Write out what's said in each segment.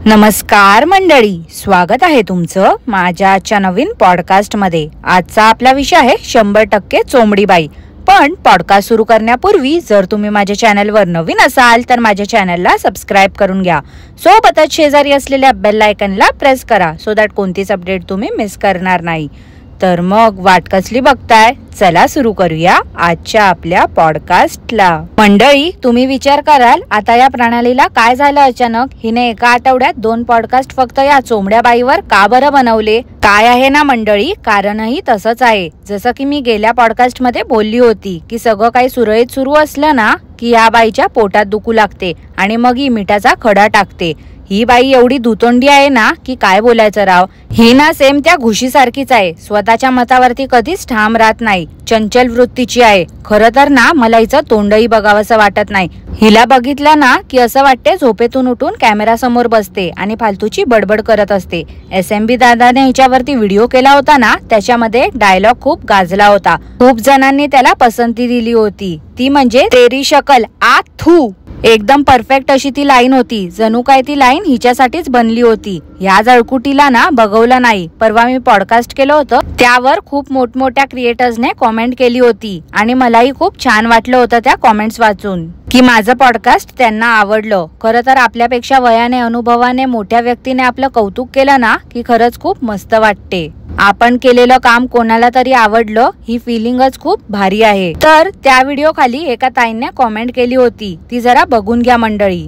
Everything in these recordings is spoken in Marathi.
नमस्कार मंडळी, स्वागत आहे तुमचं माझ्या आजच्या नवीन पॉडकास्ट मध्ये। आजचा आपला विषय आहे 100% चोमडी बाई। पण पॉडकास्ट सुरू करण्यापूर्वी जर तुम्ही माझ्या चॅनलवर नवीन असाल तर माझ्या चॅनलला सबस्क्राइब करून घ्या। सोबतच शेजारी असलेल्या बेल आयकॉनला प्रेस करा सो दॅट कोणतीच अपडेट तुम्ही मिस करणार नाही। तर मग वाट कसली बघताय, चला सुरू करूया आजच्या आपल्या पॉडकास्टला। मंडळी, तुम्ही विचार कराल आता या प्रणालीला काय झालं अचानक, हिने एका आठवड्यात 2 पॉडकास्ट फक्त या चोमड्या बाईवर का बरं बनवले? काय आहे ना मंडळी, कारणही तसंच आहे। जसं की मी गेल्या पॉडकास्ट मध्ये बोलली होती की सगळं काही सुरळीत सुरू असलं ना की या बाईच्या पोटात दुखू लागते आणि मग ही मिठाचा खडा टाकते। ही बाई एवढी दुतोंडी आहे ना की काय बोलायचं राव। ही ना सेम त्या घुशी सारखीच आहे, स्वतःच्या मतावरती कधीच ठाम राहत नाही, चंचल वृत्तीची आहे। खरं तर ना मला हिचं तोंडही बघावंसं वाटत नाही। हिला बघितलं ना की असं वाटते झोपेतून उठून कॅमेरा समोर बसते आणि फालतूची बडबड करत असते। SMB दादाने हिच्यावरती व्हिडिओ केला होता ना, त्याच्यामध्ये डायलॉग खूप गाजला होता। खूप जणांनी त्याला पसंती दिली होती, ती म्हणजे तेरी शकल आ थू। एकदम परफेक्ट अशी ती लाईन होती, जणू काय ती लाईन हिच्यासाठीच बनली होती। ह्या जळकुटीला ना बघवलं नाही। परवा मी पॉडकास्ट केलं होतं त्यावर खूप मोठमोठ्या क्रिएटर्सने कॉमेंट केली होती आणि मलाही खूप छान वाटलं होतं त्या कॉमेंट्स वाचून की माझं पॉडकास्ट त्यांना आवडलं। खरं तर आपल्यापेक्षा वयाने अनुभवाने मोठ्या व्यक्तीने आपलं कौतुक केलं ना की खरंच खूप मस्त वाटते। आपण केलेलं काम कोणाला तरी आवडलं, ही फिलिंगच खूप भारी आहे। तर त्या व्हिडिओ खाली एका ताईने कॉमेंट केली होती, ती जरा बघून घ्या मंडळी।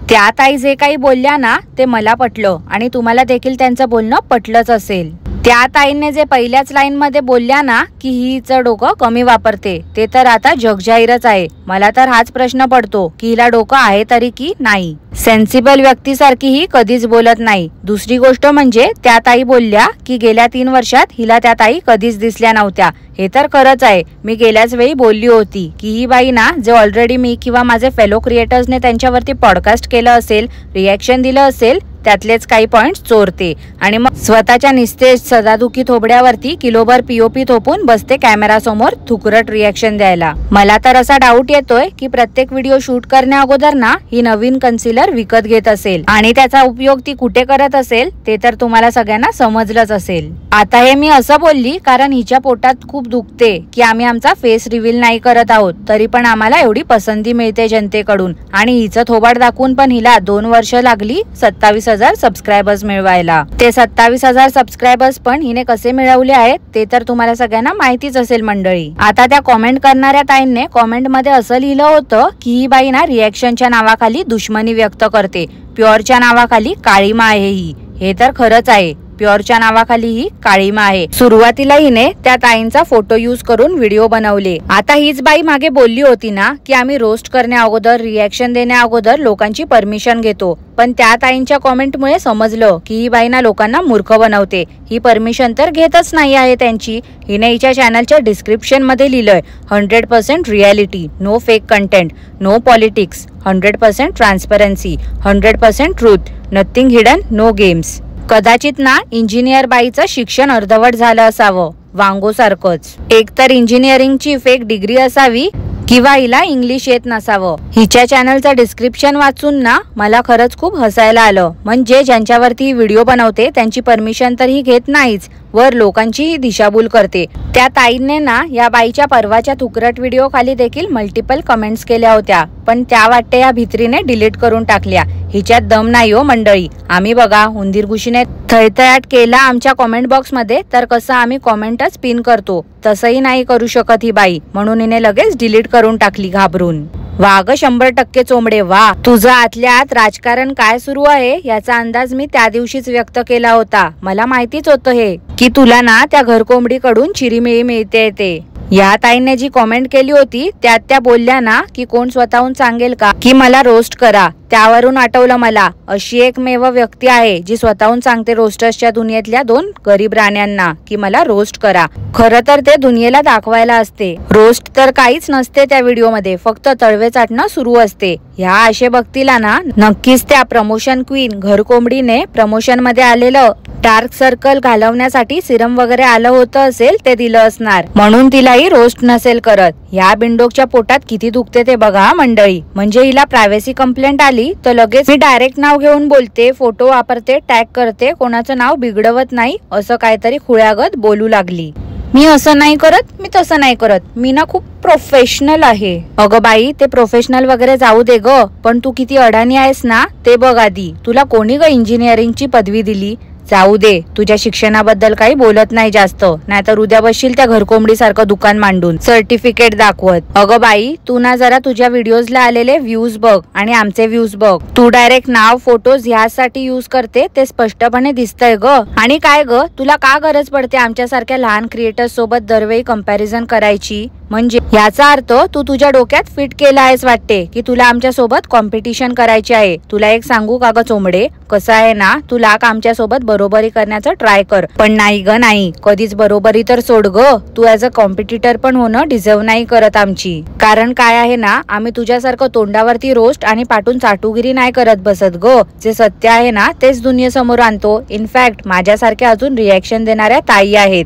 त्या ताई जे काही बोलल्या ना ते मला पटलं आणि तुम्हाला देखील त्यांचं बोलणं पटलंच असेल। त्या ताईने जे पहिल्याच लाईन मध्ये बोलल्या ना की हिचं डोकं कमी वापरते, ते तर आता जगजाहीरच आहे। मला तर हाच प्रश्न पडतो की हिला डोकं आहे तरी की नाही। सेन्सिबल व्यक्तीसारखी ही कधीच बोलत नाही। दुसरी गोष्ट म्हणजे त्या ताई बोलल्या की गेल्या 3 वर्षात हिला त्या ताई कधीच दिसल्या नव्हत्या। हे तर खरंच आहे। मी गेल्याच वेळी बोलली होती की ही बाई ना जे ऑलरेडी मी किंवा माझे फेलो क्रिएटर्सने त्यांच्यावरती पॉडकास्ट केलं असेल, रिॲक्शन दिलं असेल, त्यातलेच काही पॉइंट्स चोरते आणि मग स्वतःच्या निस्तेज सदादुखी थोबड्यावरती किलोभर POP थोपून बसते कॅमेरा समोर थुकरट रिॲक्शन द्यायला। मला तर असा डाऊट येतोय की प्रत्येक व्हिडिओ शूट करण्या अगोदर ना ही नवीन कन्सिलर विकत घेत असेल आणि त्याचा उपयोग ती कुठे करत असेल ते तर तुम्हाला सगळ्यांना समजलंच असेल। आता हे मी असं बोलली कारण हिच्या पोटात खूप दुखते की आम्ही आमचा फेस रिव्हील नाही करत आहोत, तरी पण आम्हाला एवढी पसंती मिळते जनतेकडून। आणि हिचं थोबाड दाखवून पण हिला 2 वर्ष लागली 27,000 सबस्क्रायबर्स मिळवायला। ते 27,000 सबस्क्रायबर्स पण हिने कसे मिळवले आहेत ते तर तुम्हाला सगळ्यांना माहितीच असेल मंडळी। आता त्या कॉमेंट करणाऱ्या ताईंनी कॉमेंट मध्ये असं लिहिलं होतं की ही बाई ना रिॲक्शनच्या नावाखाली दुश्मनी व्यक्त करते, प्युअरच्या नावाखाली काळीमा आहे ही। हे तर खरंच आहे, प्युअरच्या नावाखाली ही काळीमा आहे। सुरुवातीला हिने त्या ताईंचा फोटो यूज करून व्हिडिओ बनवले। आता हीच बाई मागे बोलली होती ना की आम्ही रोस्ट करण्या अगोदर, रिॲक्शन देण्या अगोदर लोकांची परमिशन घेतो, पण त्या ताईंच्या कॉमेंटमुळे समजलं की ही बाई ना लोकांना मूर्ख बनवते। ही परमिशन तर घेतच नाही आहे त्यांची। हिने हिच्या चॅनलच्या डिस्क्रिप्शन मध्ये लिहिलंय 100% reality, no fake content, no politics, 100% transparency, 100% truth, nothing hidden, no games. कदाचित ना इंजिनियर बाईचं शिक्षण अर्धवट झालं असावं, वांगो सारखंच। एक तर इंजिनिअरिंगची फेक डिग्री असावी किंवा हिला इंग्लिश येत नसावं। हिच्या चॅनलचं डिस्क्रिप्शन वाचून ना मला खरंच खूप हसायला आलं। म्हणजे ज्यांच्यावरती व्हिडिओ बनवते त्यांची परमिशन तर ही घेत नाहीच, वर लोकांची दिशाभूल करते। त्या ताईंने ना या बाईच्या परवाच्या थुकरट व्हिडिओ खाली देखील मल्टिपल कमेंट्स केल्या होत्या, पण त्या वाटते या भित्रीने डिलीट करून टाकल्या। हिच्यात दम नाही हो मंडळी। आम्ही बघा उंदीर घुशीने थैथयाट केला आमच्या कॉमेंट बॉक्स मध्ये, तर कसं आम्ही कॉमेंटच पिन करतो तसंही नाही करू शकत ही बाई, म्हणून हिने लगेच डिलीट करून टाकली घाबरून। वाघ 100% चोमडे वा, तुझं आतल्या आत राजकारण काय सुरू आहे याचा अंदाज मी त्या दिवशीच व्यक्त केला होता। मला माहितीच होतं हे की तुला ना त्या घरकोंबडीकडून चिरीमिळी मिळते ते। या ताईने जी कॉमेंट केली होती त्यात त्या बोलल्या ना की कोण स्वतःहून सांगेल का की मला रोस्ट करा, त्यावरून आठवलं मला, अशी एकमेव व्यक्ती आहे जी स्वतःहून सांगते रोस्टर्सच्या दुनियेतल्या 2 गरीब राण्यांना की मला रोस्ट करा. खरं तर ते दुनियेला दाखवायला असते. रोस्ट तर काहीच नसते त्या व्हिडिओ मध्ये, फक्त तळवे चाटणं सुरू असते. ह्या आशे भक्तीला ना नक्कीच त्या प्रमोशन क्वीन घरकोंबडीने प्रमोशन मध्ये आलेलं डार्क सर्कल घालवण्यासाठी सिरम वगैरे आलं होतं असेल ते दिलं असणार, म्हणून तिलाही रोस्ट नसेल करत. ह्या बिंडोकच्या पोटात किती दुखते ते बघा मंडळी. म्हणजे हिला प्रायव्हसी कंप्लेंट आली तर लगेच मी डायरेक्ट नाव घेऊन बोलते, फोटो वापरते, टॅग करते, कोणाचं नाव बिघडवत नाही असं काहीतरी खुळ्यागत बोलू लागली. मी असं नाही करत, मी तसं नाही करत, मी ना खूप प्रोफेशनल आहे. अगं बाई, ते प्रोफेशनल वगैरे जाऊ दे ग, पण तू किती अडाणी आहेस ना ते बघ आधी. तुला कोणी ग इंजिनिअरिंगची पदवी दिली? जाऊ दे, तुझ्या शिक्षणाबद्दल काही बोलत नाही जास्त, नाहीतर उद्या बसशील त्या घरकोंबडी सारखं दुकान मांडून सर्टिफिकेट दाखवत. अगं बाई, तू ना जरा तुझ्या व्हिडिओजला आलेले व्ह्यूज बघ आणि आमचे व्ह्यूज बघ. तू डायरेक्ट नाव फोटोज ह्यासाठी यूज करते ते स्पष्टपणे दिसतंय ग. आणि काय ग, तुला का गरज पडते आमच्यासारख्या लहान क्रिएटर्स सोबत दरवेळी कंपॅरिझन करायची? म्हणजे याचा अर्थ तू तुझ्या डोक्यात फिट केला आहेस वाटते की तुला आमच्या सोबत कॉम्पिटिशन करायची आहे. तुला एक सांगू का ग चोंबडे, कसं आहे ना, तुला आमच्या सोबत बरोबरी करण्याचं ट्राय कर, पण नाही ग नाही, कधीच बरोबरी तर सोड ग. तू ऍज अ कॉम्पिटिटर पण होणं डिझर्व नाही करत आमची. कारण काय आहे ना, आम्ही तुझ्यासारखं तोंडावरती रोस्ट आणि पाठून चाटुगिरी नाही करत बसत ग. जे सत्य आहे ना तेच दुनियेसमोर आणतो. इनफॅक्ट माझ्यासारख्या अजून रिॲक्शन देणाऱ्या ताई आहेत.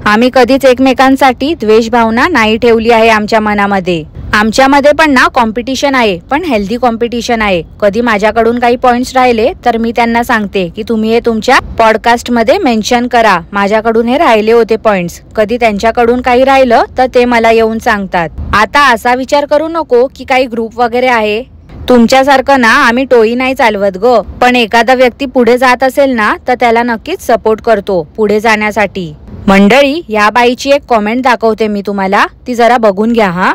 आम्ही कधीच एकमेकांसाठी द्वेष भावना नाही ठेवली आहे आमच्या मनामध्ये. आमच्यामध्ये पण ना कॉम्पिटिशन आहे, पण हेल्दी कॉम्पिटिशन आहे. कधी माझ्याकडून काही पॉइंट्स राहिले तर मी त्यांना सांगते की तुम्ही हे तुमच्या पॉडकास्ट मध्ये मेन्शन करा, माझ्याकडून हे राहिले होते पॉइंट्स. कधी त्यांच्याकडून काही राहिलं तर ते मला येऊन सांगतात. आता असा विचार करू नको की काही ग्रुप वगैरे आहे. तुमच्यासारखं ना आम्ही टोळी नाही चालवत ग, पण एखादा व्यक्ती पुढे जात असेल ना तर त्याला नक्कीच सपोर्ट करतो पुढे जाण्यासाठी. मंडळी, या बाईची एक कॉमेंट दाखवते मी तुम्हाला, ती जरा बघून घ्या हा.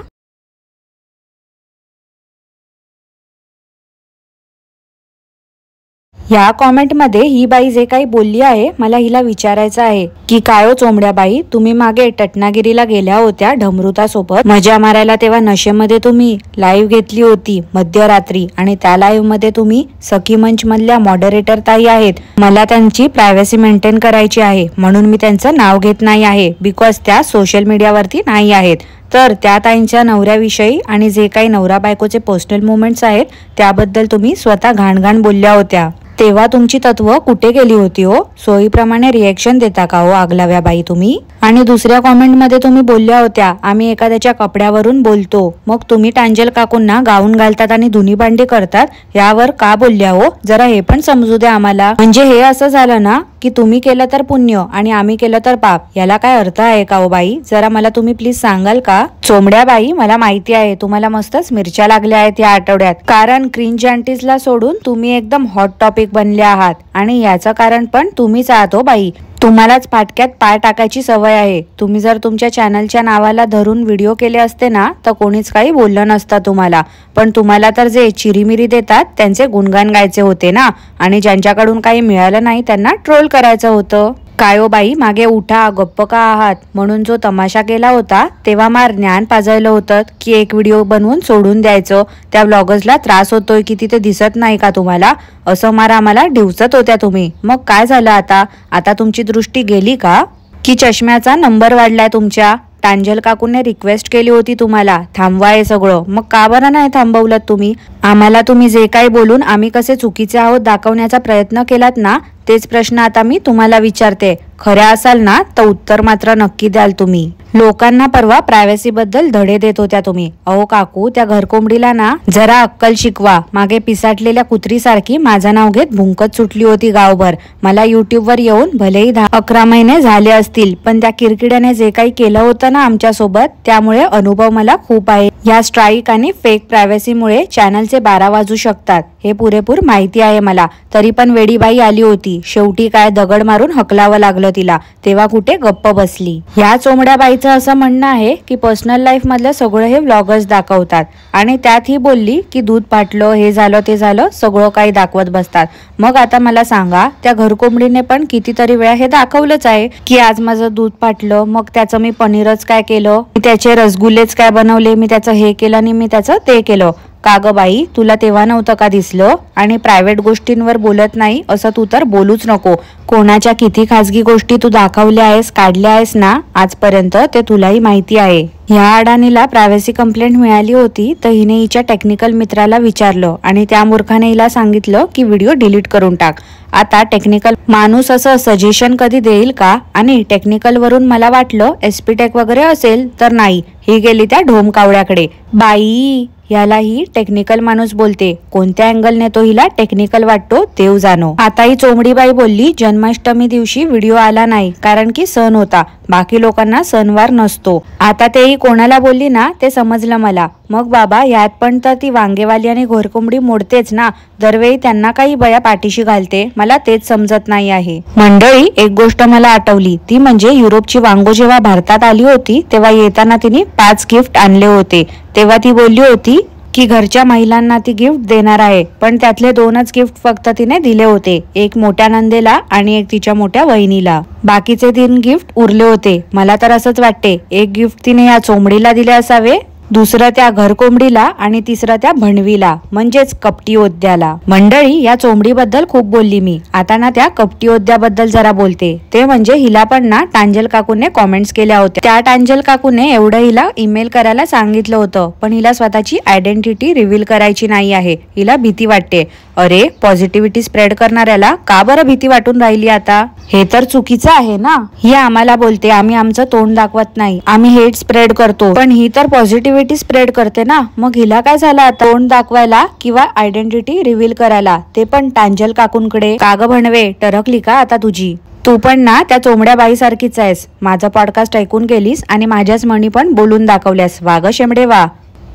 ह्या कॉमेंट मध्ये ही बाई जे काही बोलली आहे, मला हिला विचारायचं आहे की काय हो चोंबड्या बाई, तुम्ही मागे रत्नागिरीला गेल्या होत्या ढमरुता सोबत मजा मारायला, तेव्हा नशेमध्ये तुम्ही लाईव्ह घेतली होती मध्यरात्री, आणि त्या लाईव्ह मध्ये तुम्ही सखी मंच मधल्या मॉडरेटर ताई आहेत. मला त्यांची प्रायव्हसी मेंटेन करायची आहे म्हणून मी त्यांचं नाव घेत नाही आहे, बिकॉज त्या सोशल मीडियावरती नाही आहेत. तर त्या ताईंच्या नवऱ्याविषयी आणि जे काही नवरा बायकोचे पर्सनल मुवमेंट्स आहेत त्याबद्दल तुम्ही स्वतः घाण बोलल्या होत्या. तेव्हा तुमची तत्व कुठे गेली होती हो? सोयीप्रमाणे रिएक्शन देता का हो आगलाव्या बाई तुम्ही? आणि दुसऱ्या कॉमेंट मध्ये तुम्ही बोलल्या होत्या आम्ही एखाद्याच्या कपड्यावरून बोलतो, मग तुम्ही टांजल काकूंना गाऊन घालतात आणि धुनी भांडी करतात, यावर का बोलल्या हो? जरा हे पण समजू द्या आम्हाला. म्हणजे हे असं झालं ना की तुम्ही केलं तर पुण्य आणि आम्ही केलं तर पाप, याला काय अर्थ आहे का हो बाई? जरा मला तुम्ही प्लीज सांगाल का? चोंबड्या बाई, मला माहिती आहे तुम्हाला मस्तच मिरच्या लागल्या आहेत या आठवड्यात, कारण क्रिंज अँटीजला सोडून तुम्ही एकदम हॉट टॉपिक बनले आहात, आणि याचं कारण पण तुम्हीच आहात हो बाई. तुम्हालाच फाटक्यात पाय टाकायची सवय आहे. तुम्ही जर तुमच्या चॅनलच्या नावाला धरून व्हिडिओ केले असते ना तर कोणीच काही बोललं नसतं तुम्हाला, पण तुम्हाला तर जे चिरीमिरी देतात त्यांचे गुणगान गायचे होते ना, आणि ज्यांच्याकडून काही मिळालं नाही त्यांना ट्रोल करायचं होतं. काय हो बाई, मागे उठा, गप्प का आहात? म्हणून जो तमाशा केला होता तेव्हा मार ज्ञान पाजळलं होतं की एक व्हिडिओ बनवून सोडून द्यायचं, त्या व्लॉगर्सला त्रास होतोय की तिथे दिसत नाही का तुम्हाला, असं मार आम्हाला डिवचत होत्या तुम्ही. मग काय झालं आता? आता तुमची दृष्टी गेली का? की चष्म्याचा नंबर वाढलाय तुमच्या? टांजल काकूने रिक्वेस्ट केली होती तुम्हाला थांबवा हे सगळं, मग का बरं नाही थांबवलं तुम्ही? आम्हाला तुम्ही जे काही बोलून आम्ही कसे चुकीचे आहोत दाखवण्याचा प्रयत्न केलात ना, तेच प्रश्न आता मी तुम्हाला विचारते. खऱ्या असाल ना तर उत्तर मात्र नक्की द्याल तुम्ही. लोकांना परवा प्रायव्हसी बद्दल धडे देत होत्या तुम्ही. अहो काकू, त्या घरकोंबडीला ना जरा अक्कल शिकवा. मागे पिसाटलेल्या कुत्रीसारखी माझं नाव घेत भुंकत सुटली होती गावभर. मला युट्यूबवर येऊन भलेही 10-11 महिने झाले असतील, पण त्या किरकिड्याने जे काही केलं होतं ना आमच्या सोबत, त्यामुळे अनुभव मला खूप आहे. या स्ट्राईक आणि फेक प्रायव्हसीमुळे चॅनलचे 12 वाजू शकतात, हे पुरेपूर माहिती आहे मला. तरी पण वेडीबाई आली होती, शेवटी काय दगड मारून हकलावं लागलं तिला, तेव्हा कुठे गप्प बसली. ह्या चोंबड्या बाईचं असं म्हणणं आहे की पर्सनल लाईफ मधलं सगळं हे व्लॉगर्स दाखवतात, आणि त्यात ही बोलली की दूध फाटलं, हे झालं ते झालं, सगळं काही दाखवत बसतात. मग आता मला सांगा, त्या घरकोंबडीने पण कितीतरी वेळा हे दाखवलंच आहे की आज माझं दूध फाटलं, मग त्याचं मी पनीरच काय केलं, मी त्याचे रसगुल्लेच काय बनवले, मी त्याचं हे केलं आणि मी त्याचं ते केलं. का ग बाई, तुला तेव्हा नव्हतं का दिसलं? आणि प्रायव्हेट गोष्टींवर बोलत नाही असं तू तर बोलूच नको. कोणाच्या किती खाजगी गोष्टी तू दाखवल्या आहेस, काढल्या आहेस ना आजपर्यंत, ते तुलाही माहिती आहे. ह्या अडाणीला प्रायव्हसी कंप्लेंट मिळाली होती तर हिने हिच्या टेक्निकल मित्राला विचारलं आणि त्या मूर्खाने हिला सांगितलं की व्हिडिओ डिलीट करून टाक. आता टेक्निकल माणूस असं सजेशन कधी देईल का? आणि टेक्निकल वरून मला वाटलं एसपी टेक वगैरे असेल, तर नाही, ही गेली त्या ढोम कावळ्याकडे. बाई, याला ही टेक्निकल माणूस बोलते. कोणत्या अँगलने तो हिला टेक्निकल वाटतो देव जाणो. आता ही चोमडीबाई बोलली जन्माष्टमी दिवशी व्हिडिओ आला नाही कारण की सण होता, बाकी लोकांना सणवार नसतो. आता तेही कोणाला बोलली ना ते समजलं मला. मग बाबा, यात पण तर ती वांगेवाली आणि घोरकोंबडी मोडतेच ना, दरवेळी त्यांना काही बया पाठीशी घालते. मला तेच समजत नाही आहे. मंडळी, एक गोष्ट मला आठवली, ती म्हणजे युरोपची वांगो जेव्हा भारतात आली होती तेव्हा येताना तिने 5 गिफ्ट आणले होते. तेव्हा ती बोलली होती की घरच्या महिलांना ती गिफ्ट देणार आहे, पण त्यातले 2च गिफ्ट फक्त तिने दिले होते. एक मोठ्या नंदेला आणि एक तिच्या मोठ्या वहिनीला. बाकीचे 3 गिफ्ट उरले होते. मला तर असंच वाटते एक गिफ्ट तिने या चोमडीला दिले असावे, दुसरं त्या घरकोंबडीला आणि तिसरं त्या भणवीला, म्हणजेच कपटी योद्ध्याला. मंडळी, या चोमडीबद्दल खूप बोलली मी. आता ना त्या कपटी योद्ध्याबद्दल जरा बोलते. ते म्हणजे हिला पण ना टांजल काकूने कॉमेंट्स केल्या होत्या. त्या टांजल काकूने एवढं हिला ईमेल करायला सांगितलं होतं, पण हिला स्वतःची आयडेंटिटी रिव्हील करायची नाही आहे. हिला भीती वाटते. अरे, पॉझिटिव्हिटी स्प्रेड करणाऱ्याला का बरं भीती वाटून राहिली आता? हे तर चुकीचं आहे ना. ही आम्हाला बोलते आम्ही आमचं तोंड दाखवत नाही, आम्ही हेट स्प्रेड करतो, पण ही तर पॉझिटिव्हिटी स्प्रेड करते ना. मग हिला काय झालं आता तोंड दाखवायला किंवा आयडेंटिटी रिव्हील करायला, ते पण टांजल काकूंकडे? का ग भणवे, टरकली का आता तुझी? तू पण ना त्या चोमड्या बाई सारखीच आहेस. माझं पॉडकास्ट ऐकून गेलीस आणि माझ्याच मनी पण बोलून दाखवल्यास. वा ग शेमडे वा.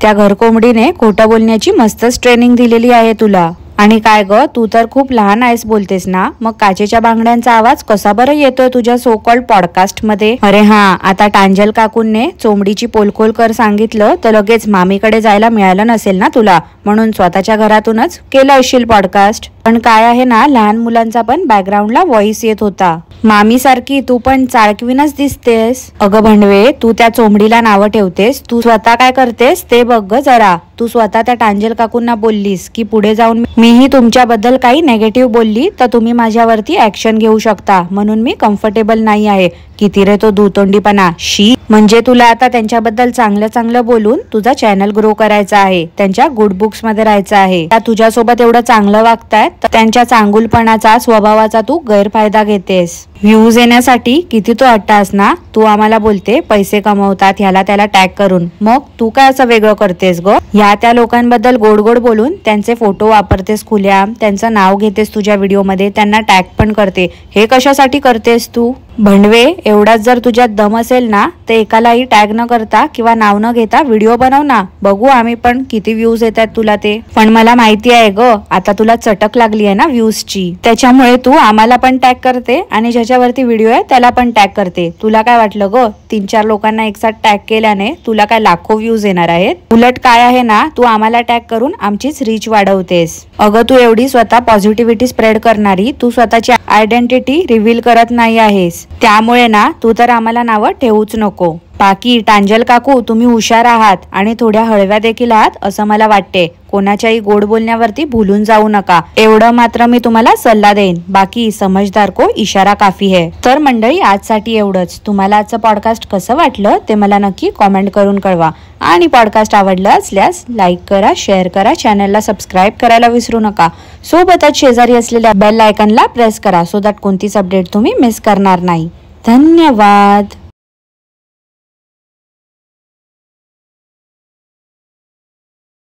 त्या घरकोंबडीने खोटं बोलण्याची मस्तच ट्रेनिंग दिलेली आहे तुला. आणि काय ग, तू तर खूप लहान आहेस बोलतेस ना, मग काचेच्या बांगड्यांचा आवाज कसा बरं येतोय तुझ्या सो कॉल्ड पॉडकास्ट मध्ये? अरे हा, आता टांजल काकूंने चोमडीची पोलखोल कर सांगितलं तर लगेच मामीकडे जायला मिळालं नसेल ना तुला, म्हणून स्वतःच्या घरातूनच केलं असशील पॉडकास्ट. पण काय आहे ना, लहान मुलांचा पण बॅकग्राऊंडला व्हॉइस येत होता. मामी सारखी तू पण चाळकवीनच दिसतेस. अगं भंडवे, तू त्या चोमडीला नावं ठेवतेस, तू स्वतः काय करतेस ते बघ ग जरा. तू स्वतः त्या टांजल काकूंना बोललीस की पुढे जाऊन मीही तुमच्याबद्दल काही नेगेटिव्ह बोलली तर तुम्ही माझ्यावरती ऍक्शन घेऊ शकता, म्हणून मी कम्फर्टेबल नाही आहे. किती रे तो दुतोंडीपणा. शी. म्हणजे तुला आता त्यांच्याबद्दल चांगलं चांगलं बोलून तुझा चॅनल ग्रो करायचा आहे, त्यांच्या गुड बुक्स मध्ये राहायचं आहे. त्या तुझ्यासोबत एवढं चांगलं वागतायत तर त्यांच्या चांगुलपणाचा, स्वभावाचा तू गैरफायदा घेतेस. व्ह्यूज येण्यासाठी किती तो अट्टास ना. तू आम्हाला बोलते पैसे कमवतात ह्याला त्याला टॅग करून, मग तू काय असं वेगळं करतेस ग? ह्या त्या लोकांबद्दल गोड गोड बोलून त्यांचे फोटो वापरतेस खुल्या, त्यांचं नाव घेतेस तुझ्या व्हिडिओमध्ये, त्यांना टॅग पण करते. हे कशासाठी करतेस तू? भंडवे, एवढाच जर तुझ्यात दम असेल ना तर एकालाही टॅग न करता किंवा नाव न घेता व्हिडिओ बनव ना, बघू आम्ही पण किती व्ह्यूज येतात तुला ते. पण मला माहिती आहे ग, आता तुला चटक लागली आहे ना व्ह्यूजची, त्याच्यामुळे तू आम्हाला पण टॅग करते आणि ज्याच्यावरती व्हिडिओ आहे त्याला पण टॅग करते. तुला काय वाटलं ग, 3-4 लोकांना एकसाथ टॅग केल्याने तुला काय लाखो व्ह्यूज येणार आहेत? उलट काय आहे ना, तू आम्हाला टॅग करून आमचीच रीच वाढवतेस. अगं, तू एवढी स्वतः पॉझिटिव्हिटी स्प्रेड करणारी, तू स्वतःची आयडेंटिटी रिव्हील करत नाही आहेस, त्यामुळे ना तू तर आम्हाला नावं ठेवूच नको. बाकी टांजल काकू, तुम्ही हुशार आहात आणि थोड्या हळव्या देखील आहात असं मला वाटते. कोणाच्याही गोड बोलण्यावरती भुलून जाऊ नका, एवढं मात्र मी तुम्हाला सल्ला देईन. बाकी समजदार को इशारा काफी है. तर मंडळी, आजसाठी एवढंच. तुम्हाला आजचं पॉडकास्ट कसं वाटलं ते मला नक्की कॉमेंट करून कळवा. आणि पॉडकास्ट आवडलं असल्यास लाईक करा, शेअर करा, चॅनलला सबस्क्राईब करायला विसरू नका. सोबतच शेजारी असलेल्या बेल आयकॉनला प्रेस करा, सो दॅट कोणतीच अपडेट तुम्ही मिस करणार नाही. धन्यवाद.